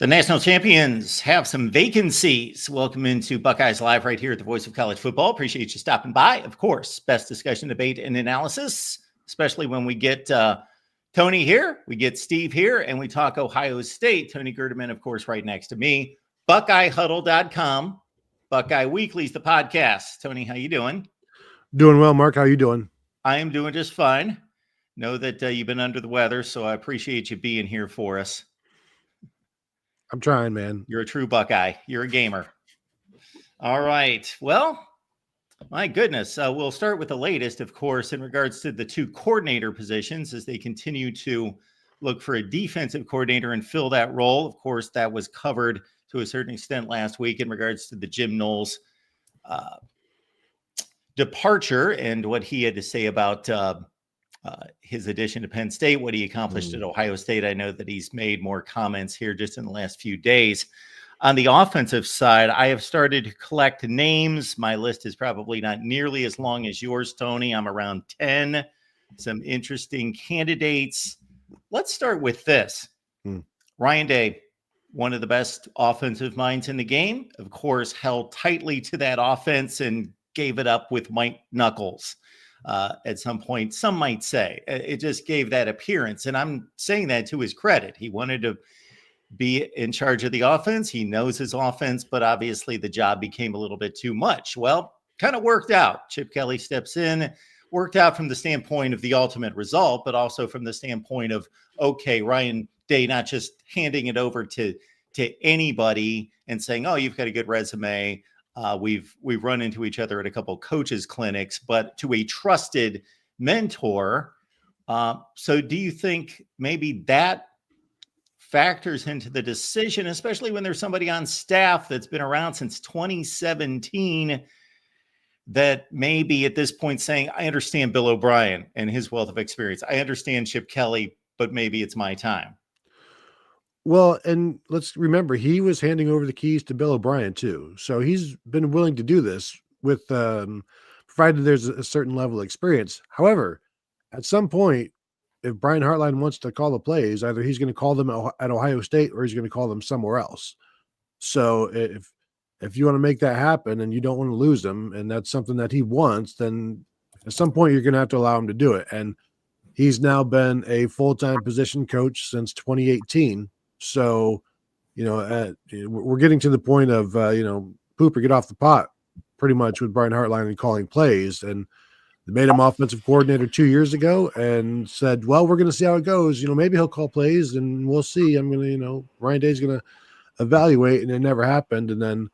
The national champions have some vacancies. Welcome into Buckeyes Live right here at the Voice of College Football. Appreciate you stopping by. Of course, best discussion, debate, and analysis, especially when we get Tony here, we get Steve here, and we talk Ohio State. Tony Gerdeman, of course, right next to me. BuckeyeHuddle.com. Buckeye Weekly's the podcast. Tony, how you doing? Doing well, Mark. How you doing? I am doing just fine. Know that you've been under the weather, so I appreciate you being here for us. I'm trying, man. You're a true Buckeye. You're a gamer. All right. Well, my goodness. We'll start with the latest, of course, in regards to the two coordinator positions as they continue to look for a defensive coordinator and fill that role. Of course, that was covered to a certain extent last week in regards to the Jim Knowles departure and what he had to say about his addition to Penn State, what he accomplished at Ohio State. I know that he's made more comments here just in the last few days. On the offensive side, I have started to collect names. My list is probably not nearly as long as yours, Tony. I'm around 10. Some interesting candidates. Let's start with this. Ryan Day, one of the best offensive minds in the game, of course, held tightly to that offense and gave it up with Mike Knuckles. At some point, some might say it just gave that appearance. And I'm saying that to his credit. He wanted to be in charge of the offense. He knows his offense, but obviously the job became a little bit too much. Well, kind of worked out. Chip Kelly steps in, worked out from the standpoint of the ultimate result, but also from the standpoint of, okay, Ryan Day, not just handing it over to anybody and saying, oh, you've got a good resume. We've run into each other at a couple coaches clinics, but to a trusted mentor. So do you think maybe that factors into the decision, especially when there's somebody on staff that's been around since 2017 that maybe at this point saying, I understand Bill O'Brien and his wealth of experience. I understand Chip Kelly, but maybe it's my time. Well, and let's remember, he was handing over the keys to Bill O'Brien too. So he's been willing to do this with, provided there's a certain level of experience. However, at some point, if Brian Hartline wants to call the plays, either he's going to call them at Ohio State or he's going to call them somewhere else. So if you want to make that happen and you don't want to lose them, and that's something that he wants, then at some point you're going to have to allow him to do it. And he's now been a full-time position coach since 2018. So, we're getting to the point of, poop or get off the pot pretty much with Brian Hartline and calling plays. And they made him offensive coordinator 2 years ago and said, well, we're going to see how it goes. Maybe he'll call plays and we'll see. I'm going to, Ryan Day's going to evaluate, and it never happened. And then,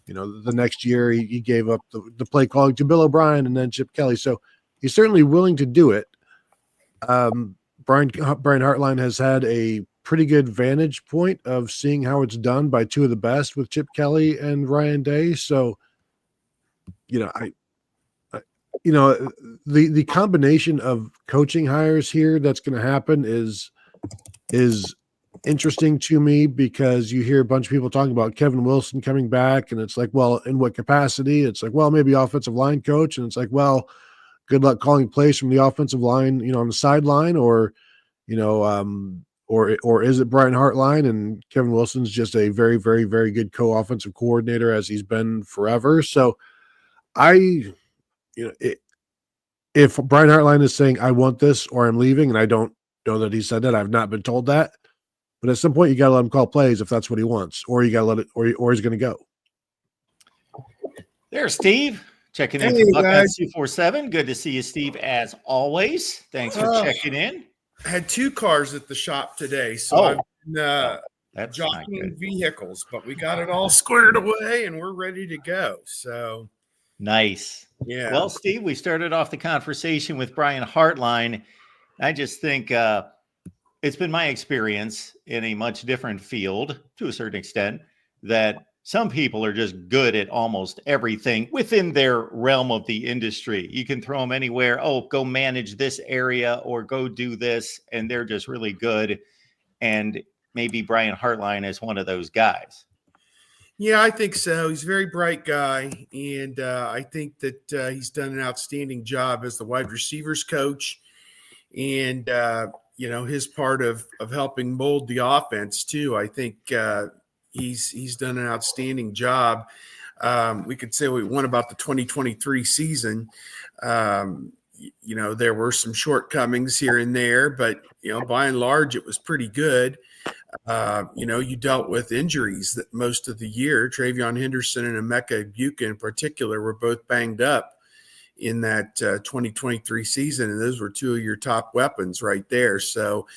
the next year he gave up the play calling to Bill O'Brien and then Chip Kelly. So he's certainly willing to do it. Brian Hartline has had a pretty good vantage point of seeing how it's done by two of the best with Chip Kelly and Ryan Day. So, the combination of coaching hires here that's going to happen is interesting to me, because you hear a bunch of people talking about Kevin Wilson coming back, and it's like, well, in what capacity? It's like, well, maybe offensive line coach, and it's like, well, good luck calling plays from the offensive line, on the sideline, or is it Brian Hartline and Kevin Wilson's just a very, very, very good co-offensive coordinator as he's been forever. So if Brian Hartline is saying, I want this or I'm leaving, and I don't know that he said that, I've not been told that, but at some point you got to let him call plays if that's what he wants, or you got to let it, or he's going to go. There's Steve checking in for Buckeyes 247. Good to see you, Steve, as always. Thanks for checking in. I had two cars at the shop today, so I've been jockeying vehicles, but we got it all squared away and we're ready to go. So nice. Yeah. Well, Steve, we started off the conversation with Brian Hartline. I just think it's been my experience in a much different field to a certain extent that some people are just good at almost everything within their realm of the industry. You can throw them anywhere. Oh, go manage this area or go do this. And they're just really good. And maybe Brian Hartline is one of those guys. Yeah, I think so. He's a very bright guy. And I think that he's done an outstanding job as the wide receivers coach. And, his part of helping mold the offense too. I think he's done an outstanding job. We could say we won about the 2023 season. There were some shortcomings here and there, but by and large, it was pretty good. You dealt with injuries that most of the year. Travion Henderson and Emeka Egbuka in particular were both banged up in that 2023 season, and those were two of your top weapons right there. So,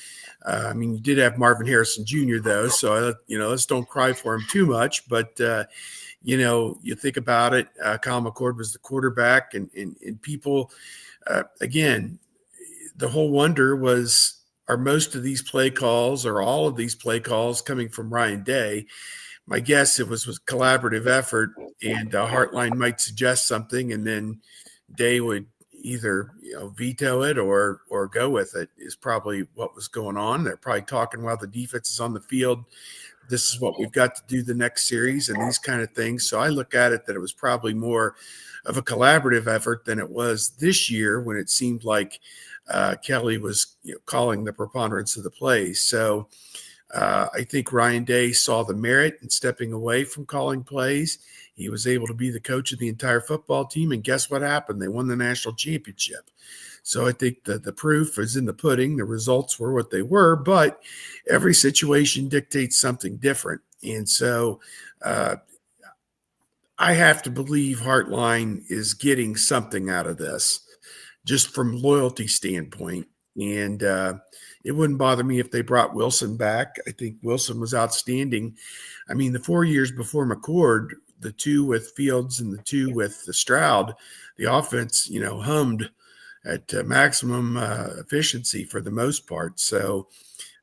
you did have Marvin Harrison Jr. though, so let's don't cry for him too much. But you think about it, Kyle McCord was the quarterback, and people, again, the whole wonder was, are most of these play calls or all of these play calls coming from Ryan Day? My guess it was a collaborative effort, and Hartline might suggest something, and then Day would either veto it or go with it, is probably what was going on. They're probably talking while the defense is on the field. This is what we've got to do the next series and these kind of things. So I look at it that it was probably more of a collaborative effort than it was this year, when it seemed like Kelly was calling the preponderance of the plays. So I think Ryan Day saw the merit in stepping away from calling plays. He was able to be the coach of the entire football team, and guess what happened? They won the national championship. So I think that the proof is in the pudding. The results were what they were, but every situation dictates something different. And so I have to believe Hartline is getting something out of this, just from loyalty standpoint. And it wouldn't bother me if they brought Wilson back. I think Wilson was outstanding. The 4 years before McCord, the two with Fields and the two with the Stroud, the offense, hummed at maximum efficiency for the most part. So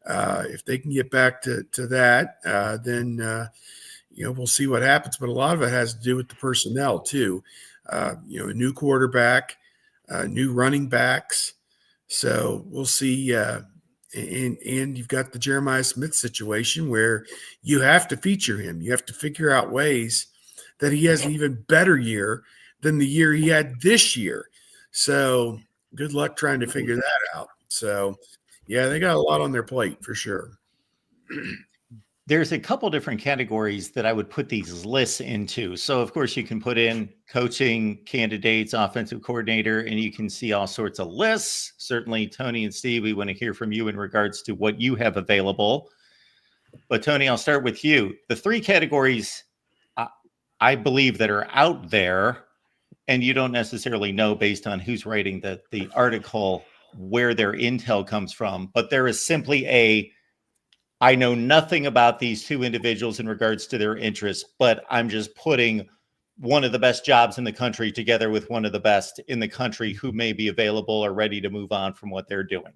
if they can get back to that, then we'll see what happens. But a lot of it has to do with the personnel too. A new quarterback, new running backs. So we'll see. And you've got the Jeremiah Smith situation where you have to feature him. You have to figure out ways that he has an even better year than the year he had this year. So good luck trying to figure that out. So, yeah, they got a lot on their plate for sure. There's a couple different categories that I would put these lists into. So, of course, you can put in coaching candidates, offensive coordinator, and you can see all sorts of lists. Certainly, Tony and Steve, we want to hear from you in regards to what you have available. But, Tony, I'll start with you. The three categories I believe that are out there, and you don't necessarily know based on who's writing the article where their intel comes from, but there is simply I know nothing about these two individuals in regards to their interests, but I'm just putting one of the best jobs in the country together with one of the best in the country who may be available or ready to move on from what they're doing.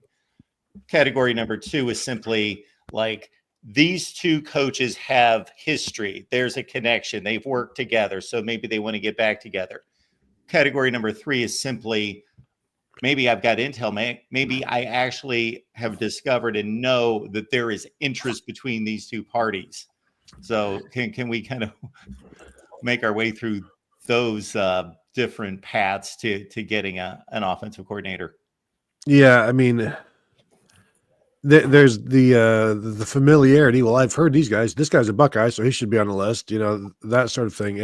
Category number two is simply like, these two coaches have history. There's a connection. They've worked together, so maybe they want to get back together. Category number three is simply, maybe I've got intel. Maybe I actually have discovered and know that there is interest between these two parties. So can we kind of make our way through those different paths to getting an offensive coordinator? Yeah, there's the familiarity. Well, I've heard these guys. This guy's a Buckeye, so he should be on the list. That sort of thing.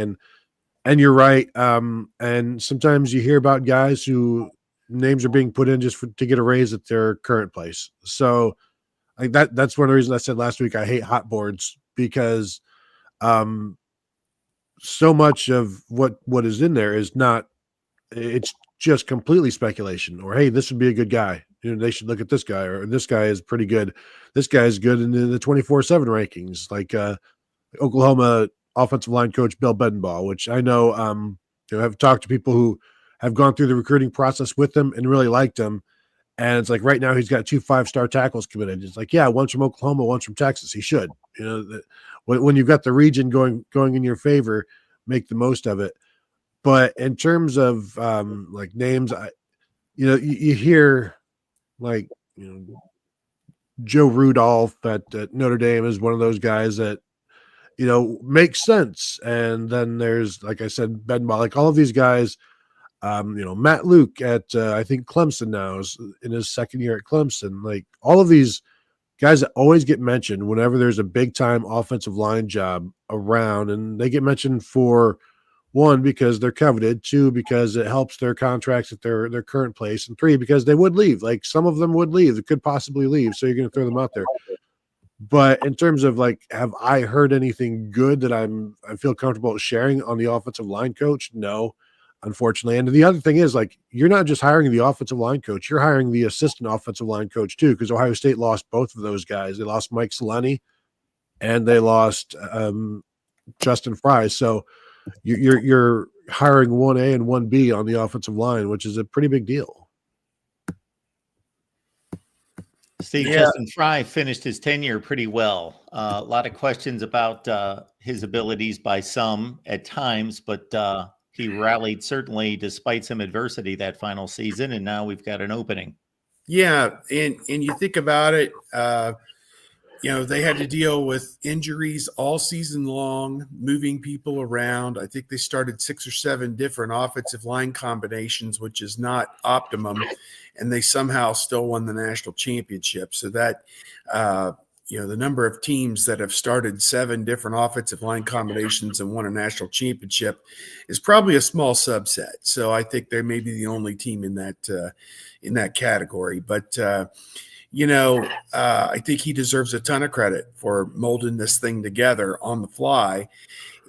And you're right. And sometimes you hear about guys who names are being put in just to get a raise at their current place. So like that's one of the reasons I said last week I hate hot boards, because so much of what is in there is not, it's just completely speculation, or hey, this would be a good guy. They should look at this guy, or this guy is pretty good. This guy is good in the 24/7 rankings, like Oklahoma offensive line coach Bill Bedenbaugh, which I know have talked to people who have gone through the recruiting process with him and really liked him. And it's like right now he's got 2 5-star tackles committed. It's like, yeah, one's from Oklahoma, one's from Texas. He should, when you've got the region going in your favor, make the most of it. But in terms of like names, you hear like, Joe Rudolph at Notre Dame is one of those guys that, makes sense. And then there's, like I said, Bedenbaugh, like all of these guys, Matt Luke at I think Clemson now is in his second year at Clemson. Like all of these guys that always get mentioned whenever there's a big time offensive line job around, and they get mentioned for one, because they're coveted, two, because it helps their contracts at their current place, and three, because they would leave. Like some of them would leave, they could possibly leave. So you're going to throw them out there. But in terms of like, have I heard anything good that I feel comfortable sharing on the offensive line coach? No, unfortunately. And the other thing is, like, you're not just hiring the offensive line coach, you're hiring the assistant offensive line coach too, because Ohio State lost both of those guys. They lost Mike Seleni and they lost Justin Fry. So you're hiring 1A and 1B on the offensive line, which is a pretty big deal. Steve, Yeah. Justin Fry finished his tenure pretty well. A lot of questions about his abilities by some at times, but he rallied certainly despite some adversity that final season, and now we've got an opening. Yeah, and you think about it, they had to deal with injuries all season long, moving people around. I think they started 6 or 7 different offensive line combinations, which is not optimum, and they somehow still won the national championship. So that, the number of teams that have started 7 different offensive line combinations and won a national championship is probably a small subset. So I think they may be the only team in that category. But I think he deserves a ton of credit for molding this thing together on the fly.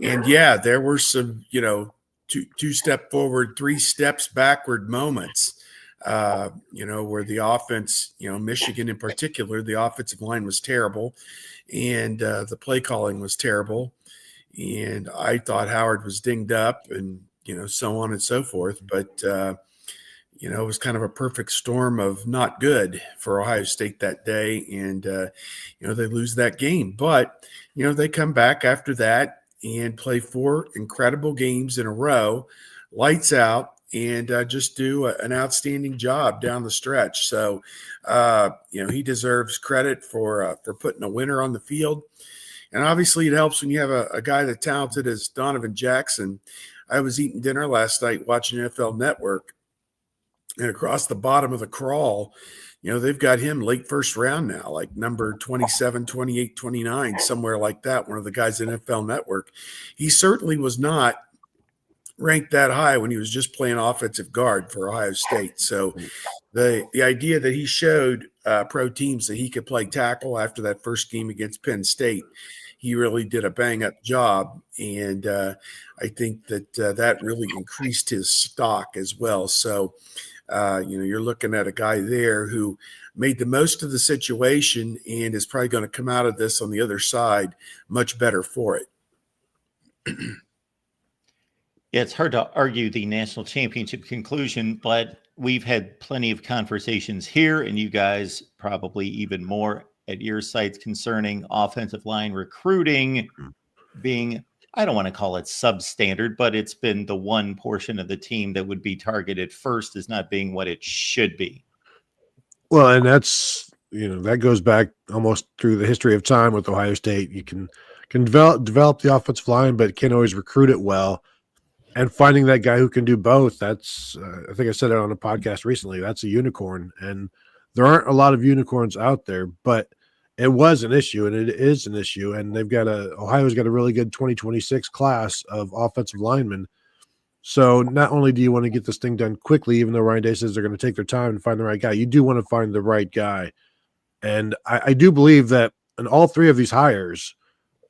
And yeah, there were some, 2 step forward, 3 steps backward moments, where the offense, Michigan in particular, the offensive line was terrible and the play calling was terrible. And I thought Howard was dinged up and, so on and so forth. But, it was kind of a perfect storm of not good for Ohio State that day. And, they lose that game. But, they come back after that and play 4 incredible games in a row, lights out, and just do an outstanding job down the stretch. So, he deserves credit for putting a winner on the field. And obviously it helps when you have a guy that talented as Donovan Jackson. I was eating dinner last night watching NFL Network, and across the bottom of the crawl, they've got him late first round now, like number 27, 28, 29, somewhere like that. One of the guys in NFL Network. He certainly was not ranked that high when he was just playing offensive guard for Ohio State. So the idea that he showed pro teams that he could play tackle after that first game against Penn State, he really did a bang-up job. And I think that really increased his stock as well. So, you're looking at a guy there who made the most of the situation and is probably going to come out of this on the other side much better for it. Yeah, it's hard to argue the national championship conclusion, but we've had plenty of conversations here, and you guys probably even more at your sites concerning offensive line recruiting being, I don't want to call it substandard, but it's been the one portion of the team that would be targeted first as not being what it should be. Well, and that's, that goes back almost through the history of time with Ohio State. You can develop the offensive line, but can't always recruit it well. And finding that guy who can do both, that's, I think I said it on a podcast recently, that's a unicorn. And there aren't a lot of unicorns out there, but it was an issue and it is an issue. And Ohio's got a really good 2026 class of offensive linemen. So not only do you want to get this thing done quickly, even though Ryan Day says they're going to take their time and find the right guy, you do want to find the right guy. And I do believe that in all 3 of these hires,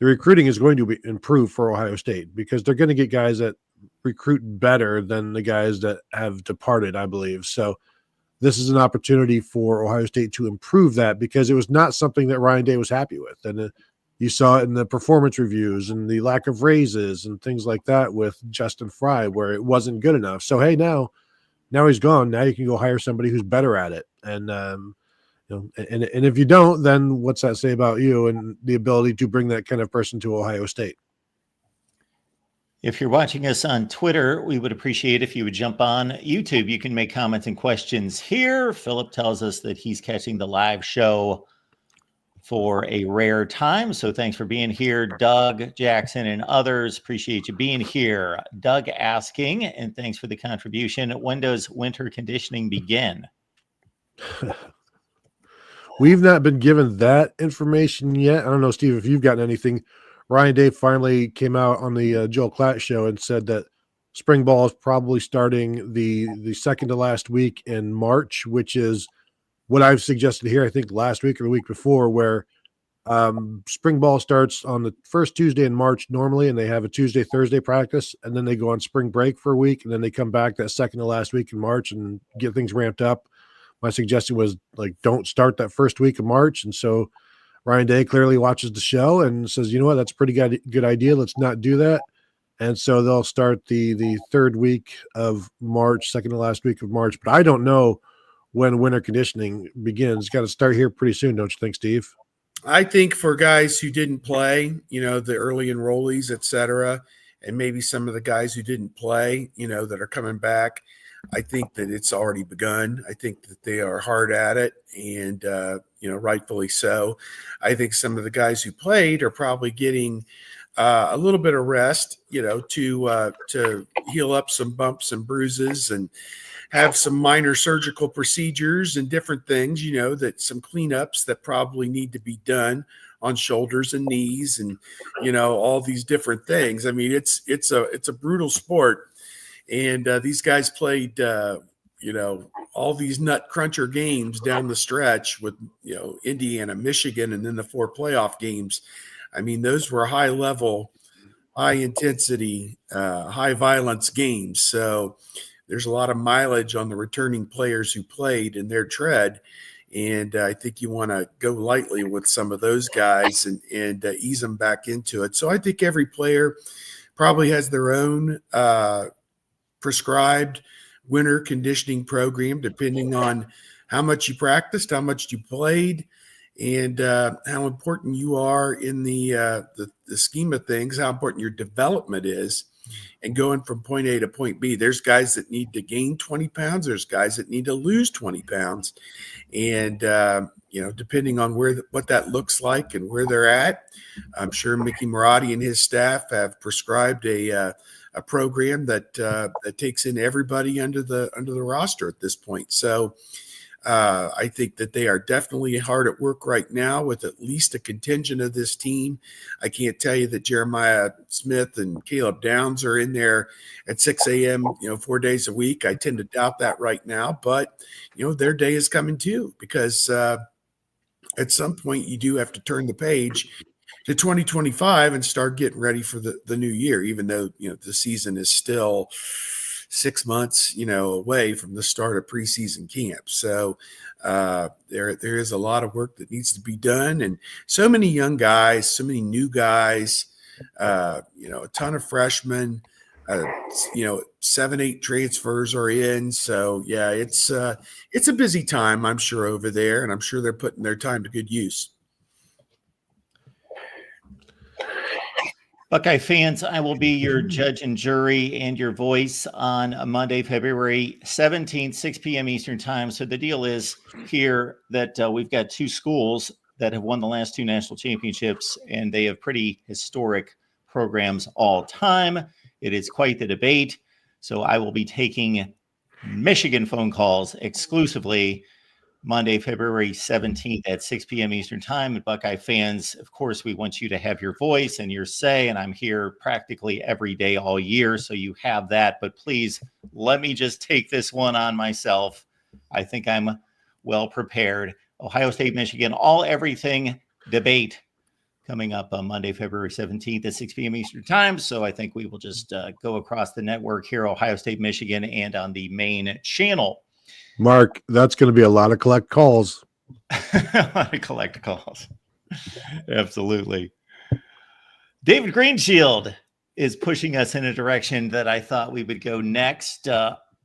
the recruiting is going to improve for Ohio State because they're going to get guys that recruit better than the guys that have departed, I believe. So this is an opportunity for Ohio State to improve that because it was not something that Ryan Day was happy with. And you saw it in the performance reviews and the lack of raises and things like that with Justin Fry, where it wasn't good enough. So, hey, now he's gone. Now you can go hire somebody who's better at it. And, and if you don't, then what's that say about you and the ability to bring that kind of person to Ohio State? If you're watching us on Twitter, we would appreciate if you would jump on YouTube. You can make comments and questions here. Philip tells us that he's catching the live show for a rare time. So thanks for being here, Doug, Jackson, and others. Appreciate you being here. Doug asking, and thanks for the contribution. When does winter conditioning begin? We've not been given that information yet. I don't know, Steve, if you've gotten anything. Ryan Day finally came out on the Joel Klatt show and said that spring ball is probably starting the second to last week in March, which is what I've suggested here, I think last week or the week before, where spring ball starts on the first Tuesday in March normally, and they have a Tuesday, Thursday practice, and then they go on spring break for a week, and then they come back that second to last week in March and get things ramped up. My suggestion was, like, don't start that first week of March. And so Ryan Day clearly watches the show and says, you know what, that's a pretty good idea. Let's not do that. And so they'll start the third week of March, second to last week of March. But I don't know when winter conditioning begins. Got to start here pretty soon, don't you think, Steve? I think for guys who didn't play, the early enrollees, et cetera, and maybe some of the guys who didn't play, that are coming back, I think that it's already begun. I think that they are hard at it, and rightfully so. I think some of the guys who played are probably getting a little bit of rest, to heal up some bumps and bruises and have some minor surgical procedures and different things, that some cleanups that probably need to be done on shoulders and knees and, all these different things. I mean, it's a brutal sport. And these guys played, all these nut cruncher games down the stretch with, Indiana, Michigan, and then the 4 playoff games. I mean, those were high level, high intensity, high violence games. So there's a lot of mileage on the returning players who played in their tread. And I think you want to go lightly with some of those guys and ease them back into it. So I think every player probably has their own prescribed winter conditioning program, depending on how much you practiced, how much you played, and how important you are in the scheme of things, how important your development is, and going from point A to point B. There's guys that need to gain 20 pounds. There's guys that need to lose 20 pounds. And, depending on what that looks like and where they're at, I'm sure Mickey Marotti and his staff have prescribed a program that takes in everybody under the roster at this point. So I think that they are definitely hard at work right now with at least a contingent of this team. I can't tell you that Jeremiah Smith and Caleb Downs are in there at 6 a.m., 4 days a week. I tend to doubt that right now, but, their day is coming too, because at some point you do have to turn the page to 2025 and start getting ready for the new year, even though, the season is still 6 months, away from the start of preseason camp. So there is a lot of work that needs to be done, and so many young guys, so many new guys, a ton of freshmen, 7-8 transfers are in. So yeah, it's a busy time, I'm sure, over there, and I'm sure they're putting their time to good use. Buckeye fans, I will be your judge and jury and your voice on Monday, February 17th, 6 p.m. Eastern time. So the deal is here that we've got 2 schools that have won the last 2 national championships, and they have pretty historic programs all time. It is quite the debate. So I will be taking Michigan phone calls exclusively Monday, February 17th at 6 p.m. Eastern time. And Buckeye fans, of course, we want you to have your voice and your say, and I'm here practically every day all year, so you have that. But please, let me just take this one on myself. I think I'm well prepared. Ohio State, Michigan, everything debate coming up on Monday, February 17th at 6 p.m. Eastern time. So I think we will just go across the network here, Ohio State, Michigan, and on the main channel. Mark, that's going to be a lot of collect calls. A lot of collect calls. Absolutely. David Greenshield is pushing us in a direction that I thought we would go next.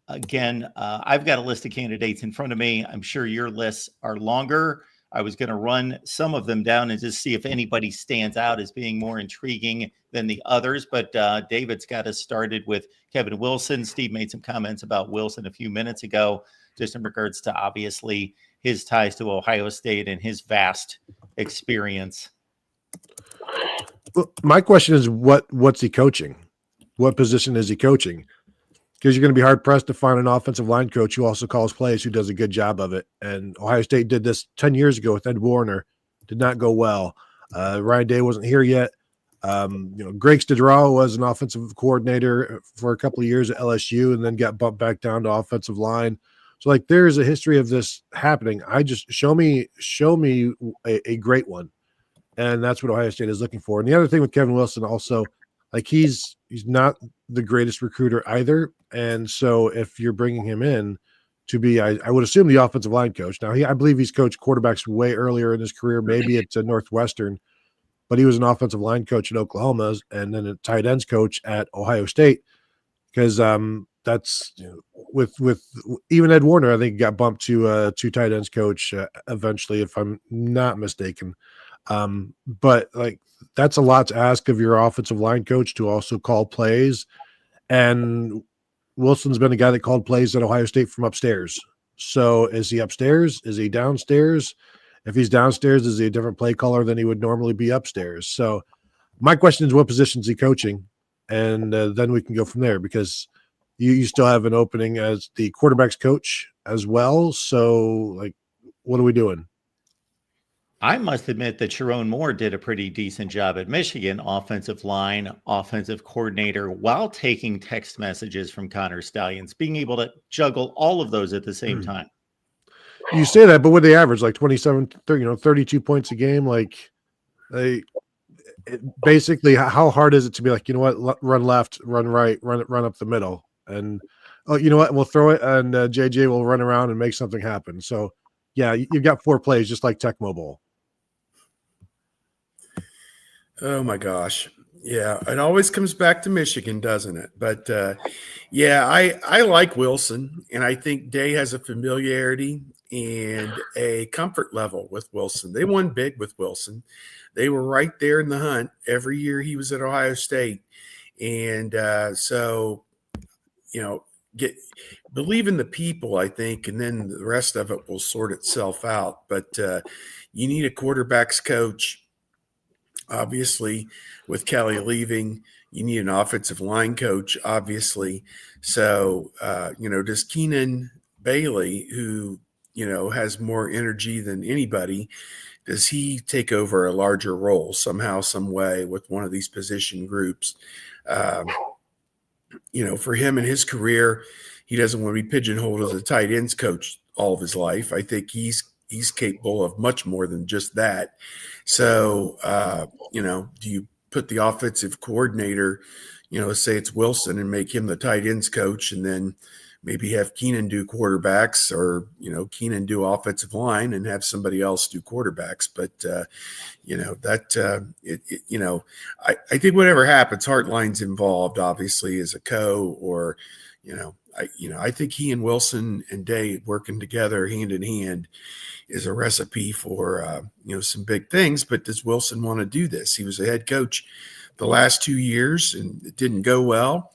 Again, I've got a list of candidates in front of me. I'm sure your lists are longer. I was going to run some of them down and just see if anybody stands out as being more intriguing than the others. But David's got us started with Kevin Wilson. Steve made some comments about Wilson a few minutes ago, just in regards to obviously his ties to Ohio State and his vast experience. Well, my question is, what's he coaching? What position is he coaching? Because you're going to be hard pressed to find an offensive line coach who also calls plays, who does a good job of it. And Ohio State did this 10 years ago with Ed Warner. Did not go well. Ryan Day wasn't here yet. Greg Studrawa was an offensive coordinator for a couple of years at LSU and then got bumped back down to offensive line. So like there's a history of this happening. I just show me a great one. And that's what Ohio State is looking for. And the other thing with Kevin Wilson also, like he's not the greatest recruiter either. And so if you're bringing him in to be, I would assume the offensive line coach. Now I believe he's coached quarterbacks way earlier in his career, maybe at Northwestern, but he was an offensive line coach at Oklahoma and then a tight ends coach at Ohio State. Because that's with even Ed Warner, I think he got bumped to tight ends coach eventually, if I'm not mistaken. But like that's a lot to ask of your offensive line coach to also call plays. And Wilson's been a guy that called plays at Ohio State from upstairs. So is he upstairs? Is he downstairs? If he's downstairs, is he a different play caller than he would normally be upstairs? So my question is, what position is he coaching? And then we can go from there, because you still have an opening as the quarterback's coach as well. So like, what are we doing? I must admit that Sharon Moore did a pretty decent job at Michigan, offensive line, offensive coordinator, while taking text messages from Connor Stallions, being able to juggle all of those at the same time. You say that, but what they average, like 27, 30, 32 points a game, like basically how hard is it to be like, you know what, run left, run right, run up the middle. And, oh, you know what, we'll throw it and JJ will run around and make something happen. So yeah, you've got 4 plays, just like Tech Mobile. Oh my gosh. Yeah. It always comes back to Michigan, doesn't it? But yeah, I like Wilson, and I think Day has a familiarity and a comfort level with Wilson. They won big with Wilson. They were right there in the hunt every year he was at Ohio State. And so, believe in the people, I think, and then the rest of it will sort itself out. But you need a quarterback's coach. Obviously, with Kelly leaving, you need an offensive line coach, obviously. So, does Keenan Bailey, who, has more energy than anybody, does he take over a larger role somehow, some way with one of these position groups? For him and his career, he doesn't want to be pigeonholed as a tight ends coach all of his life. I think he's capable of much more than just that. So, do you put the offensive coordinator, say it's Wilson, and make him the tight ends coach, and then maybe have Keenan do quarterbacks, or, Keenan do offensive line and have somebody else do quarterbacks. But, I think whatever happens, Hartline's involved, obviously, as a or, I think he and Wilson and Day working together hand in hand is a recipe for, some big things. But does Wilson want to do this? He was a head coach the last 2 years and it didn't go well.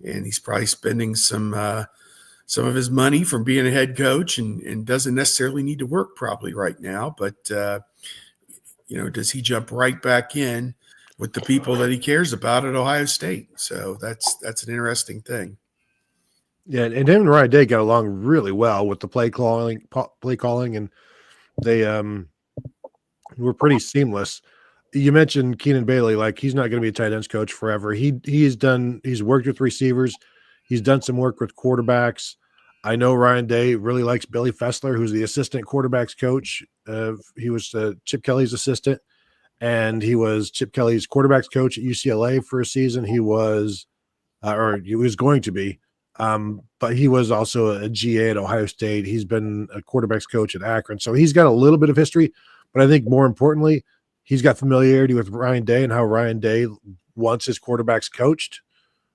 And he's probably spending some of his money from being a head coach and doesn't necessarily need to work probably right now. But, does he jump right back in with the people that he cares about at Ohio State? So that's an interesting thing. Yeah, and him and Ryan Day got along really well with the play calling, and they were pretty seamless. You mentioned Keenan Bailey, like he's not going to be a tight ends coach forever. He's worked with receivers, he's done some work with quarterbacks. I know Ryan Day really likes Billy Fessler, who's the assistant quarterbacks coach. He was Chip Kelly's assistant, and he was Chip Kelly's quarterbacks coach at UCLA for a season. He was going to be. But he was also a GA at Ohio State. He's been a quarterbacks coach at Akron. So he's got a little bit of history, but I think more importantly, he's got familiarity with Ryan Day and how Ryan Day wants his quarterbacks coached.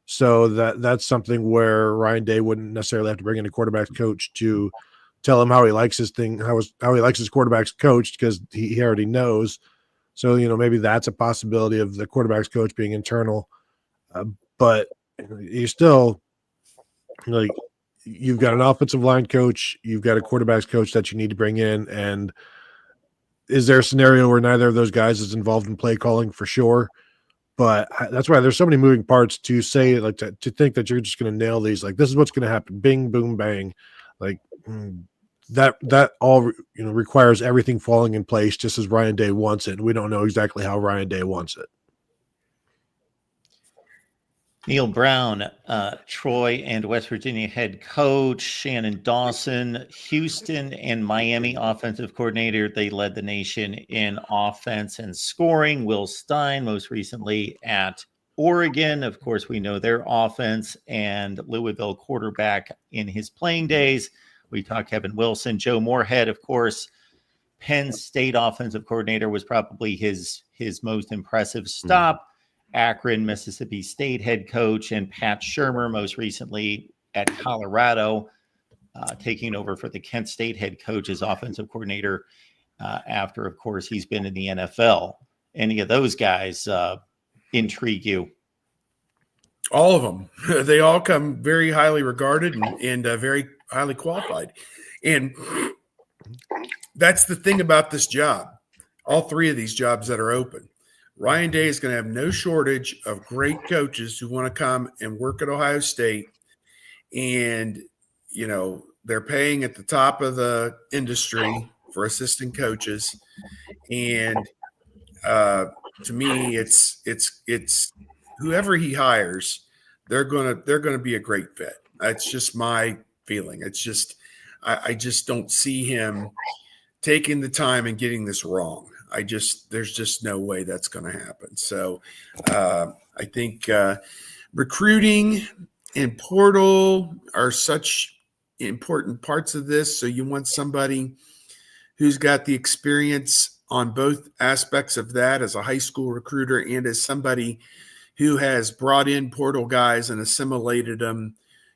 So that's something where Ryan Day wouldn't necessarily have to bring in a quarterbacks coach to tell him how he likes his thing, how he likes his quarterbacks coached, because he already knows. So, maybe that's a possibility of the quarterbacks coach being internal. But you still, like, you've got an offensive line coach, you've got a quarterbacks coach that you need to bring in. And is there a scenario where neither of those guys is involved in play calling? For sure. But that's why there's so many moving parts to say, like, to think that you're just going to nail these. Like, this is what's going to happen. Bing, boom, bang. Like, that all, requires everything falling in place just as Ryan Day wants it. And we don't know exactly how Ryan Day wants it. Neil Brown, Troy and West Virginia head coach, Shannon Dawson, Houston and Miami offensive coordinator. They led the nation in offense and scoring. Will Stein, most recently at Oregon. Of course, we know their offense, and Louisville quarterback in his playing days. We talk Kevin Wilson. Joe Moorhead, of course, Penn State offensive coordinator, was probably his most impressive stop. Akron, Mississippi State head coach, and Pat Shurmur, most recently at Colorado, taking over for the Kent State head coach as offensive coordinator after, of course, he's been in the NFL. Any of those guys intrigue you? All of them. They all come very highly regarded and very highly qualified. And that's the thing about this job. All three of these jobs that are open. Ryan Day is going to have no shortage of great coaches who want to come and work at Ohio State. And, they're paying at the top of the industry for assistant coaches. And to me, it's whoever he hires, they're going to be a great fit. That's just my feeling. It's just, I just don't see him taking the time and getting this wrong. There's just no way that's going to happen. So I think recruiting and portal are such important parts of this. So you want somebody who's got the experience on both aspects of that as a high school recruiter and as somebody who has brought in portal guys and assimilated them.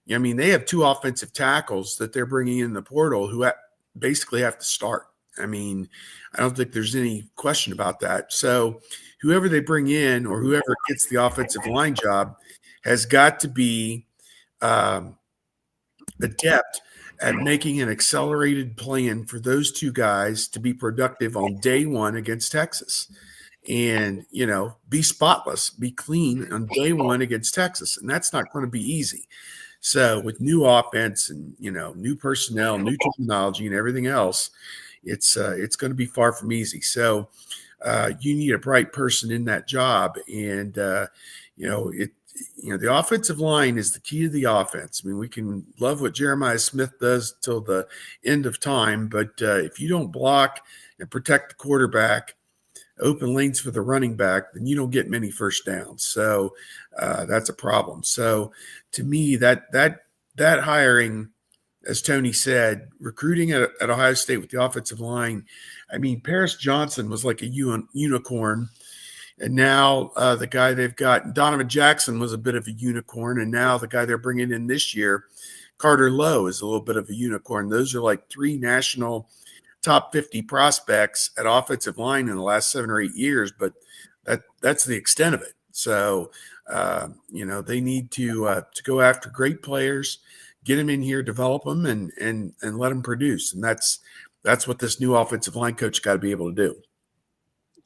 I mean, they have 2 offensive tackles that they're bringing in the portal who basically have to start. I mean, I don't think there's any question about that. So whoever they bring in or whoever gets the offensive line job has got to be adept at making an accelerated plan for those 2 guys to be productive on day one against Texas. And, be spotless, be clean on day one against Texas. And that's not going to be easy. So with new offense and, new personnel, new terminology and everything else, it's going to be far from easy. So you need a bright person in that job. And, the offensive line is the key to the offense. I mean, we can love what Jeremiah Smith does till the end of time, but if you don't block and protect the quarterback, open lanes for the running back, then you don't get many first downs. So that's a problem. So to me, that hiring, as Tony said, recruiting at Ohio State with the offensive line, I mean, Paris Johnson was like a unicorn. And now the guy they've got, Donovan Jackson, was a bit of a unicorn. And now the guy they're bringing in this year, Carter Lowe, is a little bit of a unicorn. Those are like 3 national top 50 prospects at offensive line in the last 7 or 8 years, but that's the extent of it. So, they need to go after great players, get them in here, develop them, and let them produce. And that's what this new offensive line coach got to be able to do.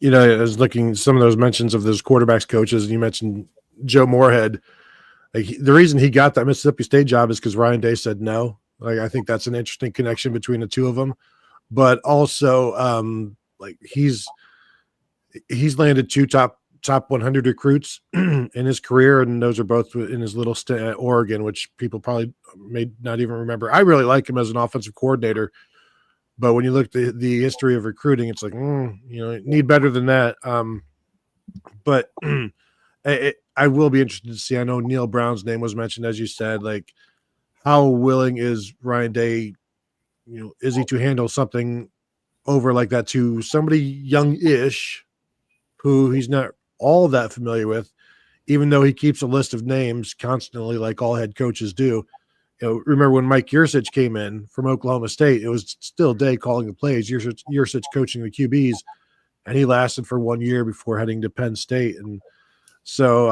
I was looking at some of those mentions of those quarterbacks coaches, and you mentioned Joe Moorhead. Like, the reason he got that Mississippi State job is because Ryan Day said no. Like, I think that's an interesting connection between the 2 of them. But also, he's landed 2 top 100 recruits in his career, and those are both in his little stint at Oregon, which people probably may not even remember. I really like him as an offensive coordinator, but when you look at the history of recruiting, it's like, need better than that. But I will be interested to see. I know Neil Brown's name was mentioned, as you said. Like, how willing is Ryan Day? Is he to handle something over like that to somebody young-ish who he's not all that familiar with, even though he keeps a list of names constantly, like all head coaches do. Remember when Mike Yursich came in from Oklahoma State, it was still Day calling the plays, Yursich coaching the QBs, and he lasted for 1 year before heading to Penn State. And so,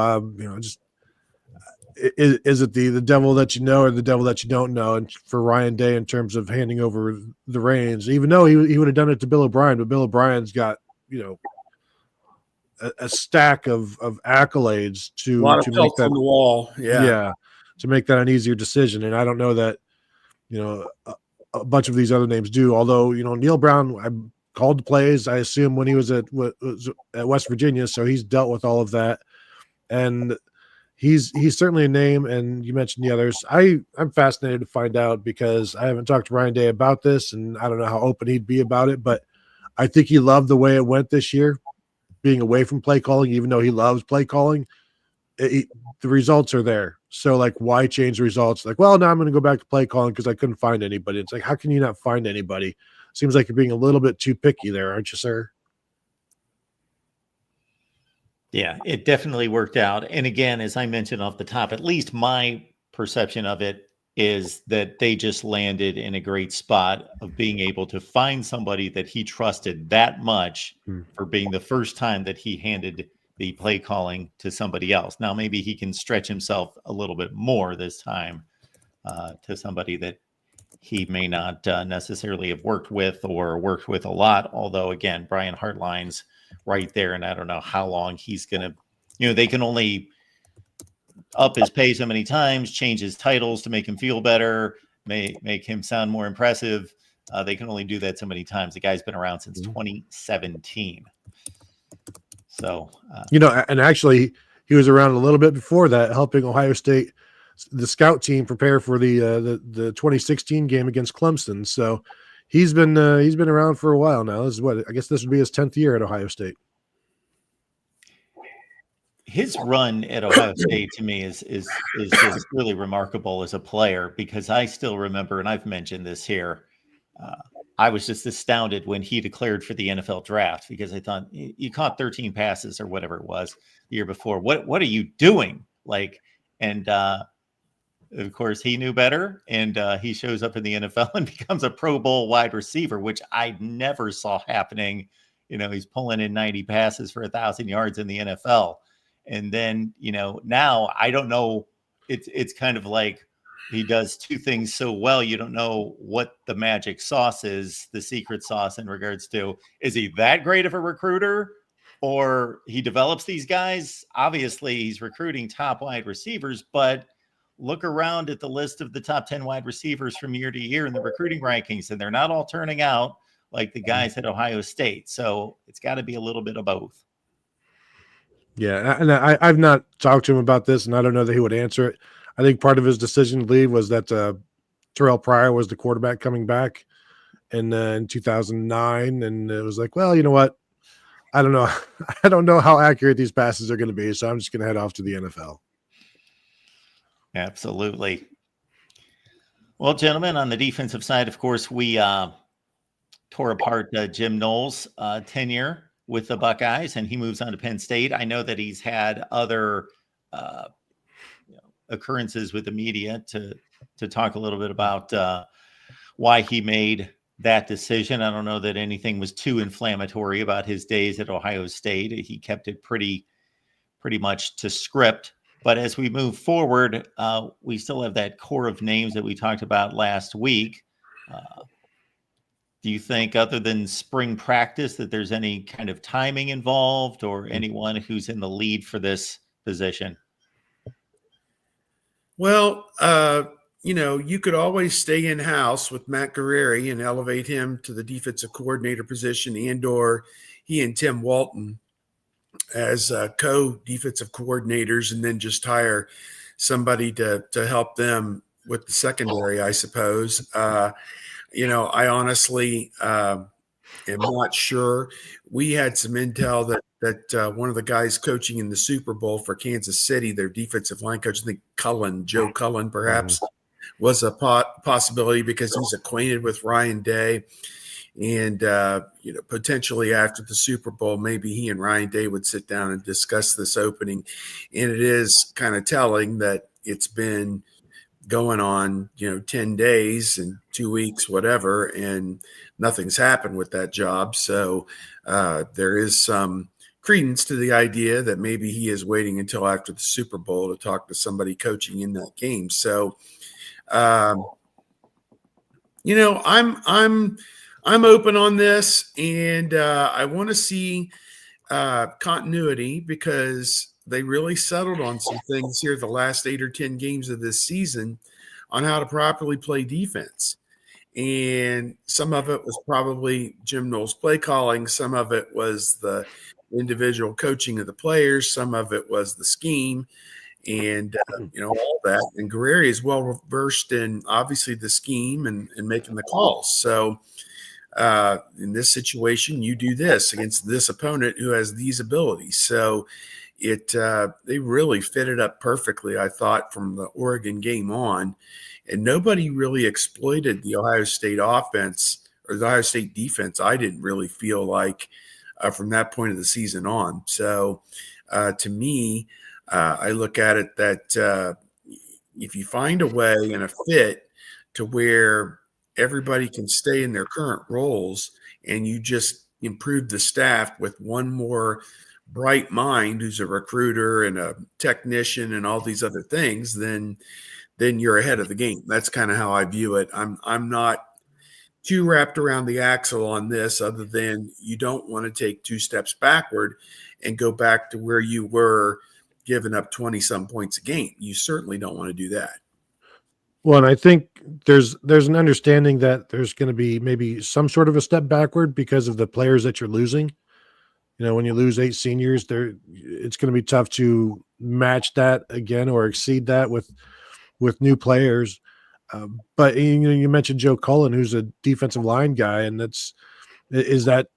is it the devil that you know or the devil that you don't know? And for Ryan Day, in terms of handing over the reins, even though he would have done it to Bill O'Brien, but Bill O'Brien's got, a stack of accolades A lot of to make pelts that on the wall. Yeah. to make that an easier decision. And I don't know that a bunch of these other names do. Although Neil Brown, I called the plays, I assume, when he was at West Virginia, so he's dealt with all of that, and he's certainly a name. And you mentioned the others. I'm fascinated to find out, because I haven't talked to Ryan Day about this, and I don't know how open he'd be about it, but I think he loved the way it went this year, being away from play calling, even though he loves play calling. The results are there. So, like, why change the results? Like, well, now I'm going to go back to play calling because I couldn't find anybody. It's like, how can you not find anybody? Seems like you're being a little bit too picky there, aren't you, sir? Yeah, it definitely worked out. And again, as I mentioned off the top, at least my perception of it is that they just landed in a great spot of being able to find somebody that he trusted that much for being the first time that he handed the play calling to somebody else. Now, maybe he can stretch himself a little bit more this time to somebody that he may not necessarily have worked with or worked with a lot. Although, again, Brian Hartline's right there, and I don't know how long he's going to, they can only up his pay so many times, change his titles to make him feel better, make him sound more impressive. They can only do that so many times. The guy's been around since 2017. So, and actually he was around a little bit before that, helping Ohio State, the scout team, prepare for the 2016 game against Clemson. So he's been around for a while now. This is I guess this would be his 10th year at Ohio State. His run at Ohio State to me is just really remarkable as a player, because I still remember, and I've mentioned this here, I was just astounded when he declared for the NFL draft, because I thought, you caught 13 passes or whatever it was the year before. What are you doing? And of course he knew better, and he shows up in the NFL and becomes a Pro Bowl wide receiver, which I never saw happening. He's pulling in 90 passes for 1,000 yards in the NFL. And then, now I don't know. It's kind of like he does two things so well. You don't know what the magic sauce is, the secret sauce, in regards to, is he that great of a recruiter, or he develops these guys? Obviously he's recruiting top wide receivers, but look around at the list of the top 10 wide receivers from year to year in the recruiting rankings, and they're not all turning out like the guys at Ohio State. So it's got to be a little bit of both. Yeah, and I've not talked to him about this, and I don't know that he would answer it. I think part of his decision to leave was that Terrell Pryor was the quarterback coming back in 2009, and it was like, well, you know what? I don't know. I don't know how accurate these passes are going to be, so I'm just going to head off to the NFL. Absolutely. Well, gentlemen, on the defensive side, of course, we tore apart Jim Knowles' tenure with the Buckeyes, and he moves on to Penn State. I know that he's had other occurrences with the media to talk a little bit about why he made that decision. I don't know that anything was too inflammatory about his days at Ohio State. He kept it pretty much to script. But as we move forward, we still have that core of names that we talked about last week. Do you think, other than spring practice, that there's any kind of timing involved, or anyone who's in the lead for this position? Well, you could always stay in-house with Matt Guerrieri and elevate him to the defensive coordinator position, and/or he and Tim Walton as co-defensive coordinators, and then just hire somebody to help them with the secondary, I suppose. I honestly am not sure. We had some intel that one of the guys coaching in the Super Bowl for Kansas City, their defensive line coach, I think Joe Cullen perhaps, was a possibility, because he's acquainted with Ryan Day. And, potentially after the Super Bowl, maybe he and Ryan Day would sit down and discuss this opening. And it is kind of telling that it's been going on, 10 days and 2 weeks, whatever, and nothing's happened with that job. So there is some credence to the idea that maybe he is waiting until after the Super Bowl to talk to somebody coaching in that game. So, you know, I'm open on this, and I want to see continuity, because they really settled on some things here the last 8 or 10 games of this season on how to properly play defense. And some of it was probably Jim Knowles' play calling. Some of it was the individual coaching of the players. Some of it was the scheme, and you know, all that. And Guerrero is well versed in obviously the scheme and making the calls. So in this situation, you do this against this opponent who has these abilities. So they really fit it up perfectly, I thought, from the Oregon game on. And nobody really exploited the Ohio State offense or the Ohio State defense. I didn't really feel like from that point of the season on. So to me, I look at it that if you find a way and a fit to where everybody can stay in their current roles, and you just improve the staff with one more bright mind who's a recruiter and a technician and all these other things, then you're ahead of the game. That's kind of how I view it. I'm not too wrapped around the axle on this, other than you don't want to take 2 steps backward and go back to where you were giving up 20-some points a game. You certainly don't want to do that. Well, and I think there's an understanding that there's going to be maybe some sort of a step backward because of the players that you're losing. You know, when you lose 8 seniors, it's going to be tough to match that again or exceed that with new players. But you know, you mentioned Joe Cullen, who's a defensive line guy, and is that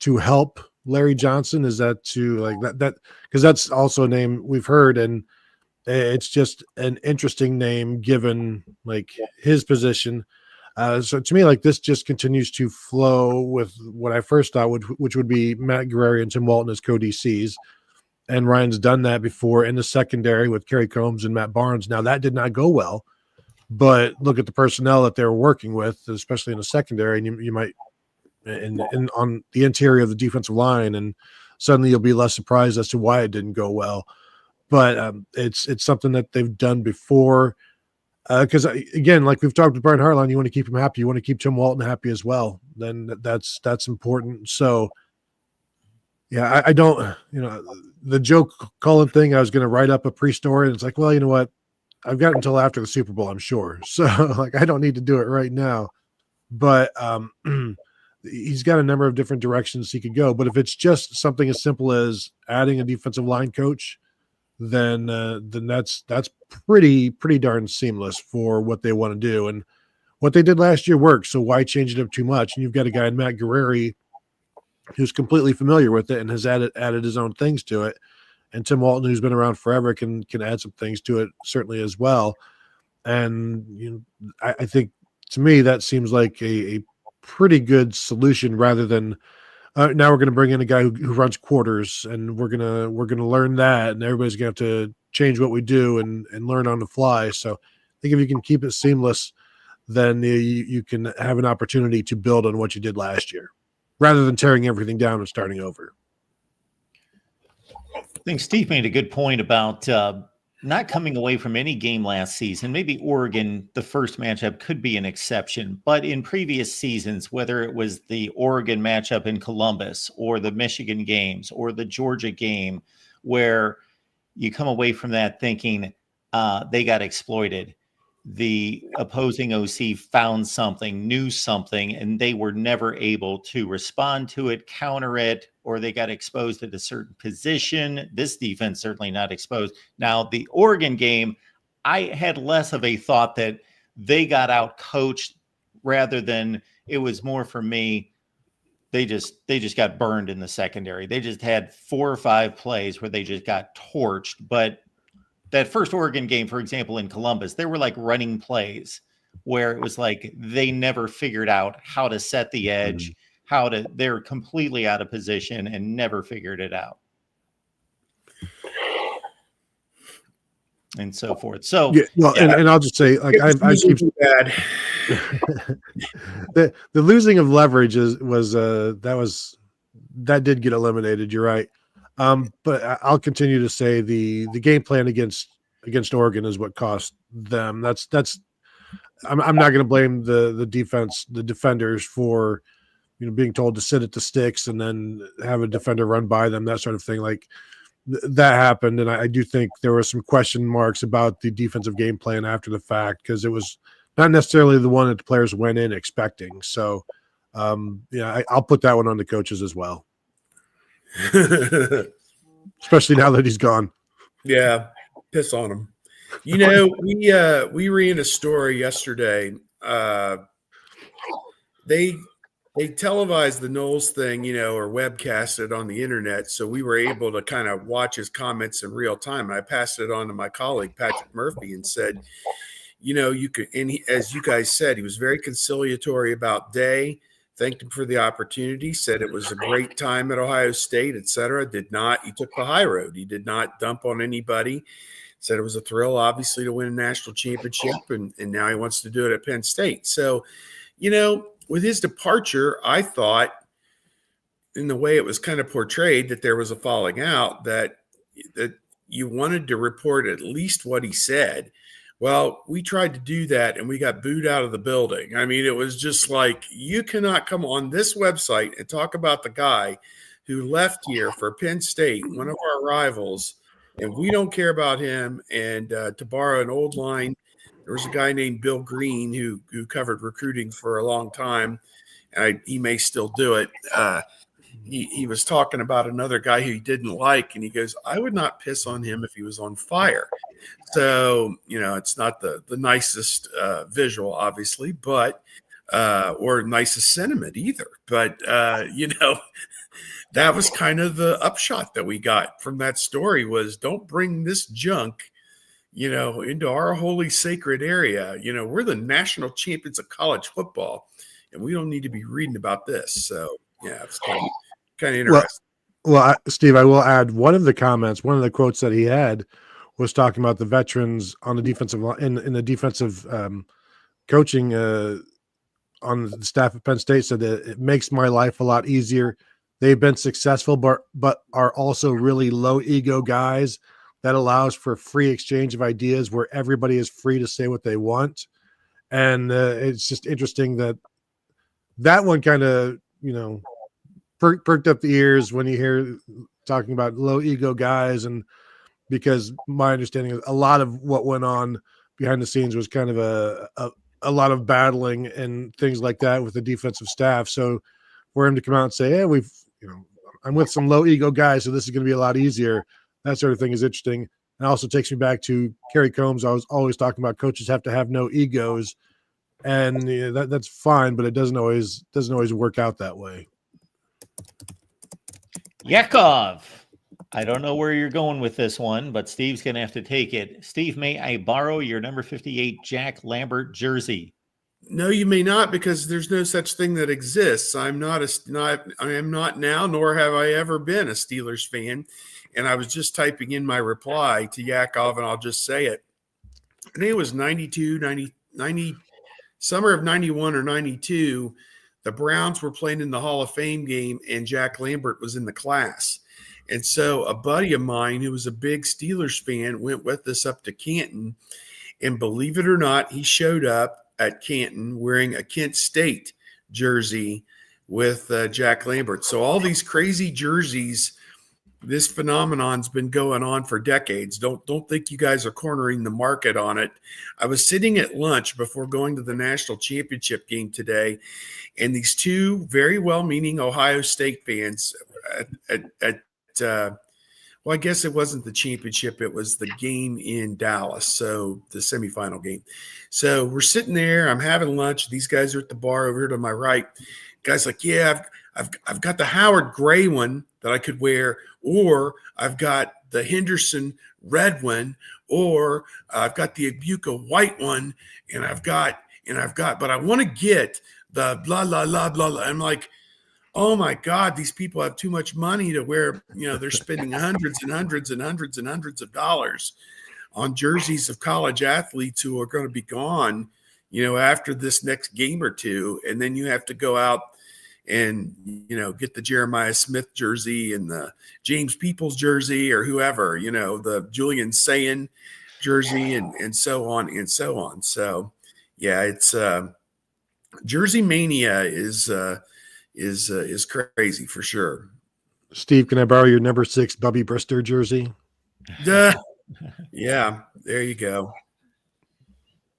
to help Larry Johnson? Is that to like that because that's also a name we've heard, and it's just an interesting name given like his position. So to me, like this just continues to flow with what I first thought which would be Matt Guerrero and Tim Walton as co-DCs. And Ryan's done that before in the secondary with Kerry Combs and Matt Barnes. Now that did not go well, but look at the personnel that they're working with, especially in the secondary, and you might and on the interior of the defensive line, and suddenly you'll be less surprised as to why it didn't go well. But it's something that they've done before. Because again, like we've talked with Brian Hartline, you want to keep him happy. You want to keep Tim Walton happy as well. Then that's important. So yeah, I don't, you know, the Joe Cullen thing, I was going to write up a pre-story, and it's like, well, you know what? I've got until after the Super Bowl, I'm sure. So like, I don't need to do it right now, but he's got a number of different directions he could go. But if it's just something as simple as adding a defensive line coach, then that's pretty darn seamless for what they want to do. And what they did last year worked. So why change it up too much? And you've got a guy in Matt Guerrero who's completely familiar with it and has added his own things to it. And Tim Walton, who's been around forever, can add some things to it certainly as well. And you know, I think to me that seems like a pretty good solution, rather than now we're going to bring in a guy who runs quarters, and we're gonna learn that, and everybody's going to have to change what we do and learn on the fly. So I think if you can keep it seamless, then you can have an opportunity to build on what you did last year, rather than tearing everything down and starting over. I think Steve made a good point about not coming away from any game last season. Maybe Oregon, the first matchup, could be an exception. But in previous seasons, whether it was the Oregon matchup in Columbus or the Michigan games or the Georgia game, where you come away from that thinking they got exploited. The opposing OC found something, knew something, and they were never able to respond to it, counter it, or they got exposed at a certain position. This defense certainly not exposed. Now, the Oregon game, I had less of a thought that they got out coached, rather than it was more for me, they just got burned in the secondary. They just had 4 or 5 plays where they just got torched. But that first Oregon game, for example, in Columbus, there were like running plays where it was like they never figured out how to set the edge, they're completely out of position and never figured it out. And so forth. So yeah, well, yeah. And I'll just say, like I keep bad. the losing of leverage was that did get eliminated. You're right. But I'll continue to say the game plan against Oregon is what cost them. I'm not going to blame the defenders for being told to sit at the sticks and then have a defender run by them, that sort of thing. Like that happened, and I do think there were some question marks about the defensive game plan after the fact because it was not necessarily the one that the players went in expecting. So, I'll put that one on the coaches as well, especially now that he's gone. Yeah, piss on him. We ran a story yesterday. They televised the Knowles thing, or webcast it on the internet, so we were able to kind of watch his comments in real time. And I passed it on to my colleague Patrick Murphy and said, you could, and as you guys said, he was very conciliatory about Day. Thanked him for the opportunity. Said it was a great time at Ohio State, et cetera. He took the high road. He did not dump on anybody. Said it was a thrill, obviously, to win a national championship, and now he wants to do it at Penn State. So, with his departure, I thought, in the way it was kind of portrayed, that there was a falling out, that you wanted to report at least what he said. Well, we tried to do that, and we got booed out of the building. I mean, it was just like, you cannot come on this website and talk about the guy who left here for Penn State, one of our rivals, and we don't care about him. And to borrow an old line, there was a guy named Bill Green who covered recruiting for a long time, and he may still do it. He was talking about another guy who he didn't like, and he goes, I would not piss on him if he was on fire. So, it's not the nicest visual, obviously, but or nicest sentiment either. But, that was kind of the upshot that we got from that story was, don't bring this junk, into our holy sacred area. We're the national champions of college football, and we don't need to be reading about this. So, yeah, it's kind of interesting. Well, Steve, I will add one of the quotes that he had was talking about the veterans on the defensive line in the defensive coaching on the staff at Penn State, said that it makes my life a lot easier. They've been successful, but are also really low ego guys that allows for free exchange of ideas where everybody is free to say what they want. And it's just interesting that one kind of, perked up the ears when you hear talking about low ego guys. And because my understanding of a lot of what went on behind the scenes was kind of a lot of battling and things like that with the defensive staff. So for him to come out and say, hey, I'm with some low ego guys, so this is going to be a lot easier. That sort of thing is interesting. And also takes me back to Kerry Combs. I was always talking about coaches have to have no egos, and that's fine, but it doesn't always work out that way. Yakov, I don't know where you're going with this one, but Steve's going to have to take it. Steve, may I borrow your number 58 Jack Lambert jersey? No, you may not, because there's no such thing that exists. I am not now, nor have I ever been a Steelers fan. And I was just typing in my reply to Yakov, and I'll just say it. I think it was 90, summer of 91 or 92. The Browns were playing in the Hall of Fame game, and Jack Lambert was in the class. And so a buddy of mine who was a big Steelers fan went with us up to Canton. And believe it or not, he showed up at Canton wearing a Kent State jersey with Jack Lambert. So all these crazy jerseys, this phenomenon's been going on for decades. Don't think you guys are cornering the market on it. I was sitting at lunch before going to the national championship game today, and these two very well-meaning Ohio State fans well, I guess it wasn't the championship. It was the game in Dallas, so the semifinal game. So we're sitting there. I'm having lunch. These guys are at the bar over here to my right. Guy's like, yeah, I've got the Howard gray one that I could wear, or I've got the Henderson red one, or I've got the Abuka white one, and I've got, but I want to get the blah, blah, blah, blah, blah. I'm like, oh my God, these people have too much money to wear. They're spending hundreds and hundreds and hundreds and hundreds of dollars on jerseys of college athletes who are going to be gone, after this next game or two. And then you have to go out and, get the Jeremiah Smith jersey and the James Peoples jersey or whoever, the Julian Sayin jersey and so on and so on. So yeah, it's Jersey mania is crazy for sure. Steve, can I borrow your number 6 Bubby Brister jersey? Duh. Yeah, there you go.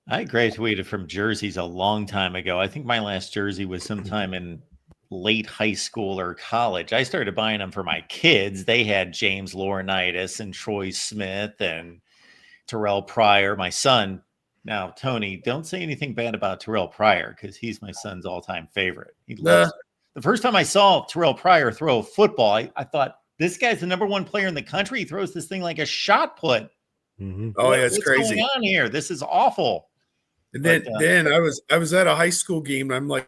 I graduated from jerseys a long time ago. I think my last jersey was sometime in late high school or college. I started buying them for my kids. They had James Laurinaitis and Troy Smith and Terrell Pryor. My son, now Tony, don't say anything bad about Terrell Pryor because he's my son's all-time favorite. He loves it. The first time I saw Terrell Pryor throw a football, I thought, this guy's the number 1 player in the country. He throws this thing like a shot put. Mm-hmm. Oh, yeah, it's crazy. What's going on here? This is awful. And then I was at a high school game and I'm like,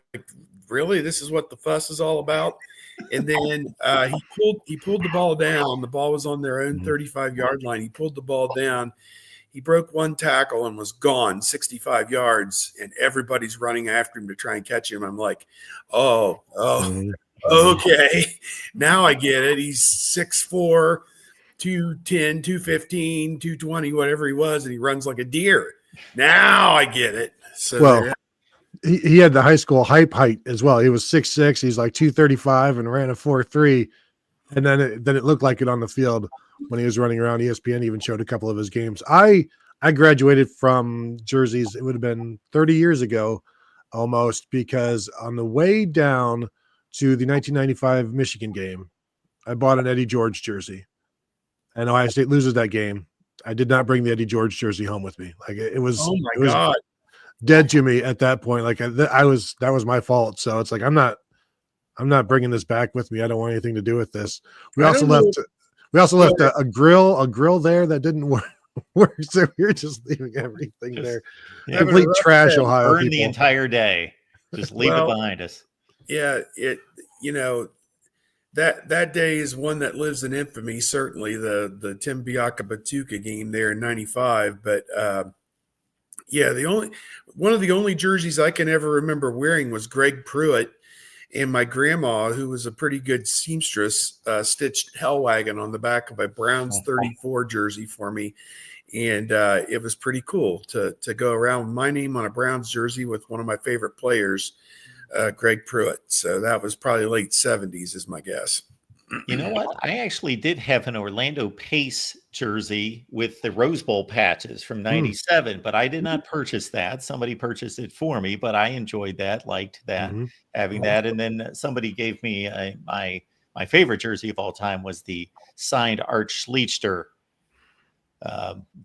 really, this is what the fuss is all about? And then he pulled the ball down. The ball was on their own 35-yard line. He pulled the ball down. He broke one tackle and was gone 65 yards, and everybody's running after him to try and catch him. I'm like, oh, okay. Now I get it. He's 6'4", 210, 215, 220, whatever he was, and he runs like a deer. Now I get it. So well, he had the high school hype height as well. He was 6'6", he's like 235 and ran a 4.3. And then it looked like it on the field when he was running around. ESPN even showed a couple of his games. I graduated from jerseys. It would have been 30 years ago almost, because on the way down to the 1995 Michigan game, I bought an Eddie George jersey, and Ohio State loses that game. I did not bring the Eddie George jersey home with me. Like it was, oh my God, dead to me at that point. Like that was my fault. So it's like, I'm not bringing this back with me. I don't want anything to do with this. We also left a grill there that didn't work. So we were just leaving everything there. Complete trash, Ohio. Burn the entire day. Just leave it behind us. Yeah, that day is one that lives in infamy. Certainly, the Tim Biaka-Batuka game there in '95. But yeah, one of the only jerseys I can ever remember wearing was Greg Pruitt. And my grandma, who was a pretty good seamstress, stitched Hellwagon on the back of a Browns 34 jersey for me. And it was pretty cool to go around with my name on a Browns jersey with one of my favorite players, Greg Pruitt. So that was probably late 70s is my guess. You know what? I actually did have an Orlando Pace jersey with the Rose Bowl patches from '97, but I did not purchase that. Somebody purchased it for me, but I enjoyed that, liked that, having that. And then somebody gave me my favorite jersey of all time was the signed Art Schlichter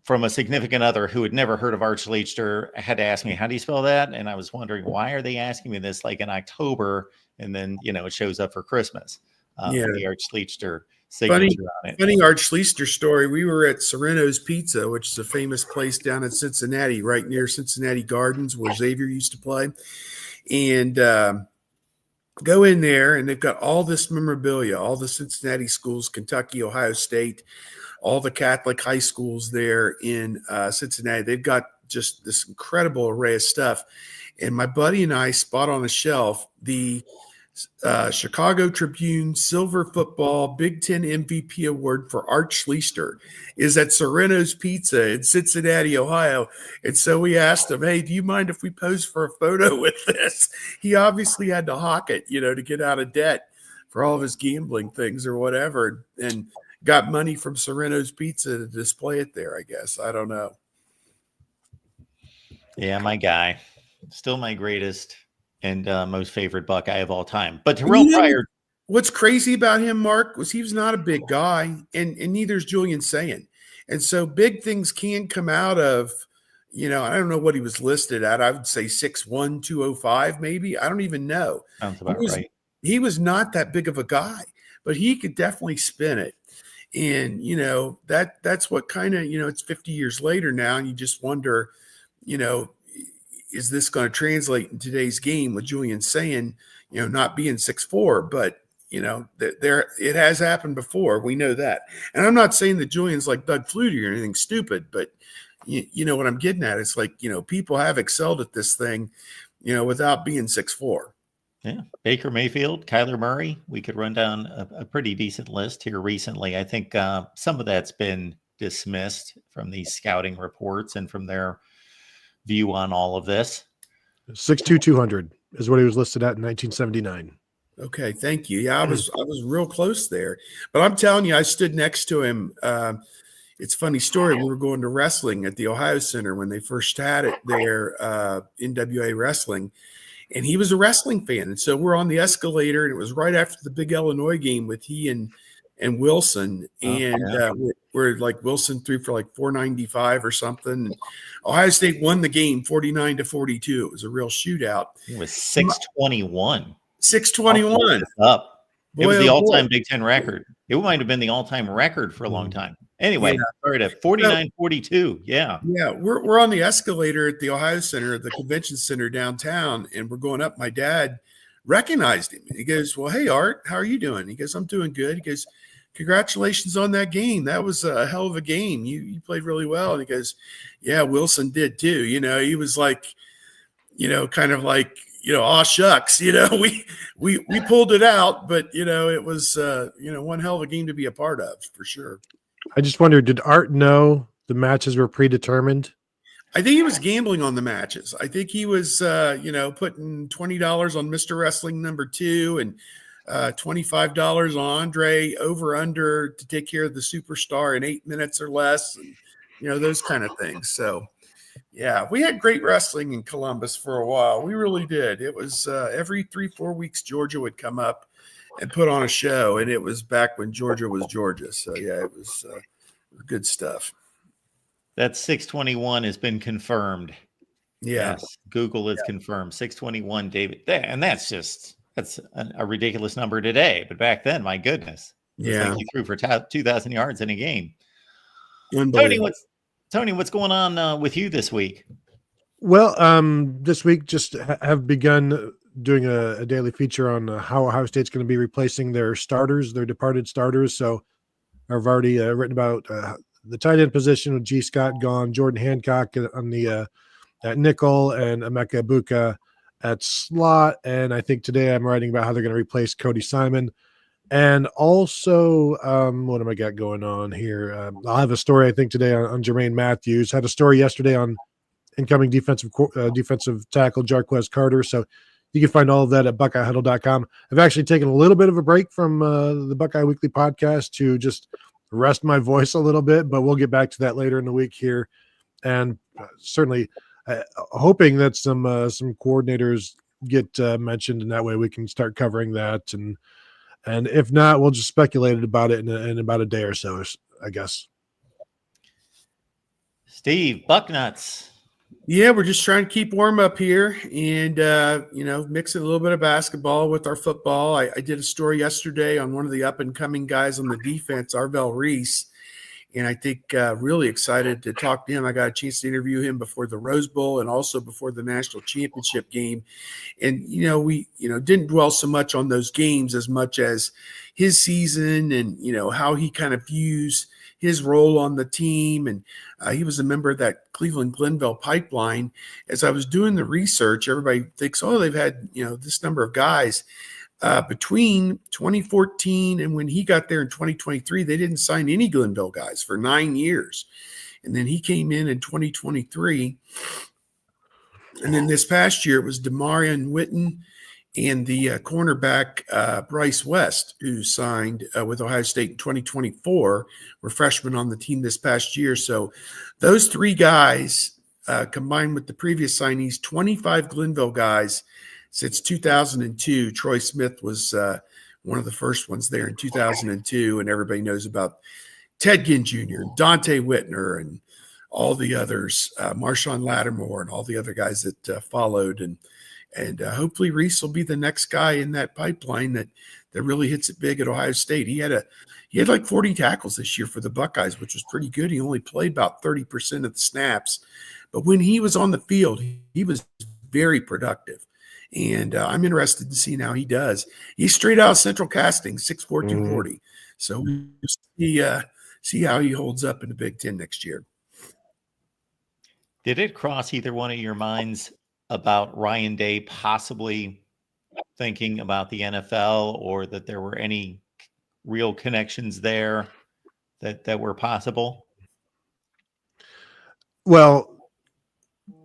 from a significant other who had never heard of Art Schlichter. Had to ask me, how do you spell that? And I was wondering, why are they asking me this like in October? And then, it shows up for Christmas. The Art Schlichter signature on it. Funny Art Schlichter story. We were at Sereno's Pizza, which is a famous place down in Cincinnati, right near Cincinnati Gardens, where Xavier used to play. And go in there, and they've got all this memorabilia, all the Cincinnati schools, Kentucky, Ohio State, all the Catholic high schools there in Cincinnati. They've got just this incredible array of stuff. And my buddy and I spot on a shelf the Chicago Tribune Silver Football Big Ten MVP Award for Art Schlichter is at Sereno's Pizza in Cincinnati, Ohio. And so we asked him, hey, do you mind if we pose for a photo with this? He obviously had to hawk it, to get out of debt for all of his gambling things or whatever, and got money from Sereno's Pizza to display it there, I guess. I don't know. Yeah, my guy. Still my greatest and most favorite Buckeye of all time. But Terrell Pryor. What's crazy about him, Mark, was he was not a big guy, and neither is Julian Sayin. And so big things can come out of, I don't know what he was listed at. I would say 6'1", 205, maybe. I don't even know. Sounds about right. He was not that big of a guy, but he could definitely spin it. And, that's what kind of, it's 50 years later now, and you just wonder, is this going to translate in today's game with Julian Sayin, not being 6'4", but, it has happened before. We know that. And I'm not saying that Julian's like Doug Flutie or anything stupid, but you know what I'm getting at? It's like, people have excelled at this thing, without being 6'4". Yeah. Baker Mayfield, Kyler Murray. We could run down a pretty decent list here recently. I think some of that's been dismissed from these scouting reports and from their view on all of this. 6'2", 200 is what he was listed at in 1979. Okay, thank you. Yeah, I was real close there, but I'm telling you, I stood next to him. It's a funny story. We were going to wrestling at the Ohio Center when they first had it there, NWA wrestling, and he was a wrestling fan. And so we're on the escalator, and it was right after the big Illinois game with he and Wilson, and we're like Wilson threw for like 495 or something. And Ohio State won the game 49-42. It was a real shootout. It was 621. 621. Up. It was Boy, the oh, all-time boy. Big Ten record. It might have been the all-time record for a long time. Anyway, sorry, at 49-42. Yeah. Yeah, we're on the escalator at the Ohio Center, at the convention center downtown, and we're going up. My dad recognized him. He goes, "Well, hey, Art, how are you doing?" He goes, "I'm doing good." He goes, "Congratulations on that game. That was a hell of a game. You played really well." And he goes, "Yeah, Wilson did too." You know, he was like, kind of like, aw shucks, we pulled it out, but it was one hell of a game to be a part of for sure. I just wondered, did Art know the matches were predetermined? I think he was gambling on the matches. I think he was putting $20 on Mr. Wrestling #2 and $25 on Andre over under to take care of the superstar in 8 minutes or less, and those kind of things. So yeah, we had great wrestling in Columbus for a while. We really did. It was every 3-4 weeks, Georgia would come up and put on a show, and it was back when Georgia was Georgia. So yeah, it was good stuff. That 621 has been confirmed. Yeah. Yes, Google has confirmed 621, David. And that's a ridiculous number today. But back then, my goodness. Yeah. He threw for 2,000 yards in a game. Tony, what's going on with you this week? Well, this week just have begun doing a daily feature on how Ohio State's going to be replacing their departed starters. So I've already written about the tight end position with G. Scott gone, Jordan Hancock on the at nickel, and Emeka Ibuka at slot. And I think today I'm writing about how they're going to replace Cody Simon. And also, what am I got going on here? I'll have a story, I think, today on Jermaine Matthews. Had a story yesterday on incoming defensive tackle Jarquez Carter. So you can find all of that at BuckeyeHuddle.com. I've actually taken a little bit of a break from the Buckeye Weekly podcast to just rest my voice a little bit, but we'll get back to that later in the week here. And certainly hoping that some coordinators get mentioned, and that way we can start covering that. And if not, we'll just speculate about it in about a day or so, I guess. Steve, Bucknuts. Yeah, we're just trying to keep warm up here and, mixing a little bit of basketball with our football. I did a story yesterday on one of the up-and-coming guys on the defense, Arvell Reese, and I think really excited to talk to him. I got a chance to interview him before the Rose Bowl and also before the national championship game. And, we didn't dwell so much on those games as much as his season and, how he kind of views his role on the team. And he was a member of that Cleveland-Glenville pipeline. As I was doing the research, everybody thinks, oh, they've had, this number of guys. Between 2014 and when he got there in 2023, they didn't sign any Glenville guys for 9 years. And then he came in 2023. And then this past year, it was Demarion Witten and the cornerback Bryce West, who signed with Ohio State in 2024, were freshmen on the team this past year. So those three guys, combined with the previous signees, 25 Glenville guys since 2002. Troy Smith was one of the first ones there in 2002, and everybody knows about Ted Ginn Jr., Dante Whitner, and all the others, Marshawn Lattimore, and all the other guys that followed. And hopefully Reese will be the next guy in that pipeline that really hits it big at Ohio State. He had like 40 tackles this year for the Buckeyes, which was pretty good. He only played about 30% of the snaps, but when he was on the field, he was very productive. And I'm interested to see how he does. He's straight out of Central Casting, 6'4", 240. So we'll see how he holds up in the Big Ten next year. Did it cross either one of your minds about Ryan Day possibly thinking about the NFL, or that there were any real connections there that were possible? Well,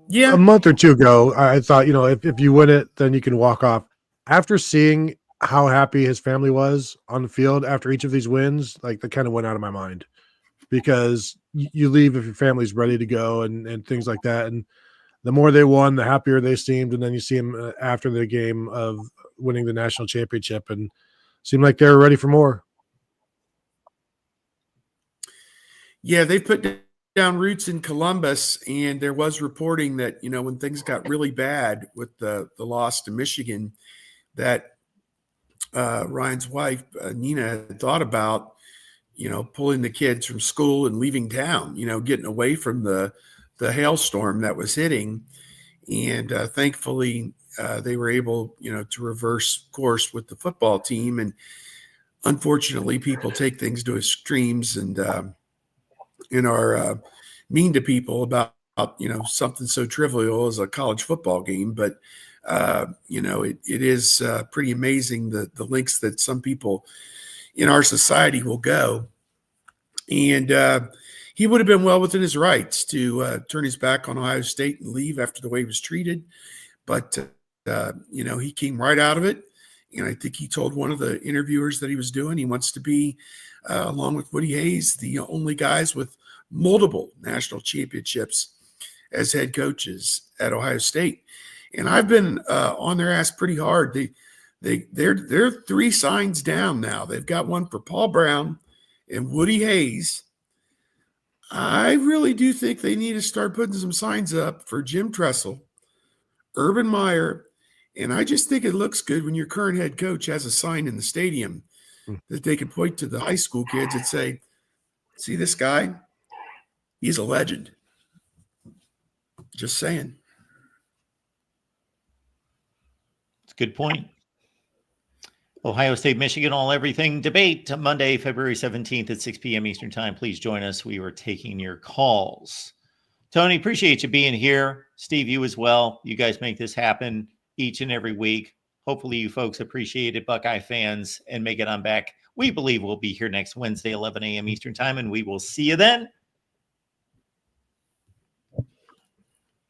Yeah. a month or two ago, I thought, if you win it, then you can walk off. After seeing how happy his family was on the field after each of these wins, like that kind of went out of my mind, because you leave if your family's ready to go and things like that. And the more they won, the happier they seemed. And then you see them after the game of winning the national championship and seemed like they were ready for more. Yeah, they put down roots in Columbus, and there was reporting that, when things got really bad with the loss to Michigan, that Ryan's wife, Nina, had thought about, pulling the kids from school and leaving town, getting away from the hailstorm that was hitting. And thankfully, they were able, to reverse course with the football team. And unfortunately, people take things to extremes and are mean to people about, something so trivial as a college football game. But, it is pretty amazing the lengths that some people in our society will go. And he would have been well within his rights to turn his back on Ohio State and leave after the way he was treated. But, he came right out of it. And I think he told one of the interviewers that he was doing, he wants to be, along with Woody Hayes, the only guys with multiple national championships as head coaches at Ohio State. And I've been on their ass pretty hard. They're 3 signs down now. They've got one for Paul Brown and Woody Hayes. I really do think they need to start putting some signs up for Jim Tressel, Urban Meyer, and I just think it looks good when your current head coach has a sign in the stadium that they can point to the high school kids and say, see this guy? He's a legend. Just saying. It's a good point. Ohio State, Michigan, all everything debate Monday, February 17th at 6 p.m. Eastern time. Please join us. We were taking your calls. Tony, appreciate you being here. Steve, you as well. You guys make this happen each and every week. Hopefully you folks appreciate it, Buckeye fans, and make it on back. We believe we'll be here next Wednesday, 11 a.m. Eastern time, and we will see you then.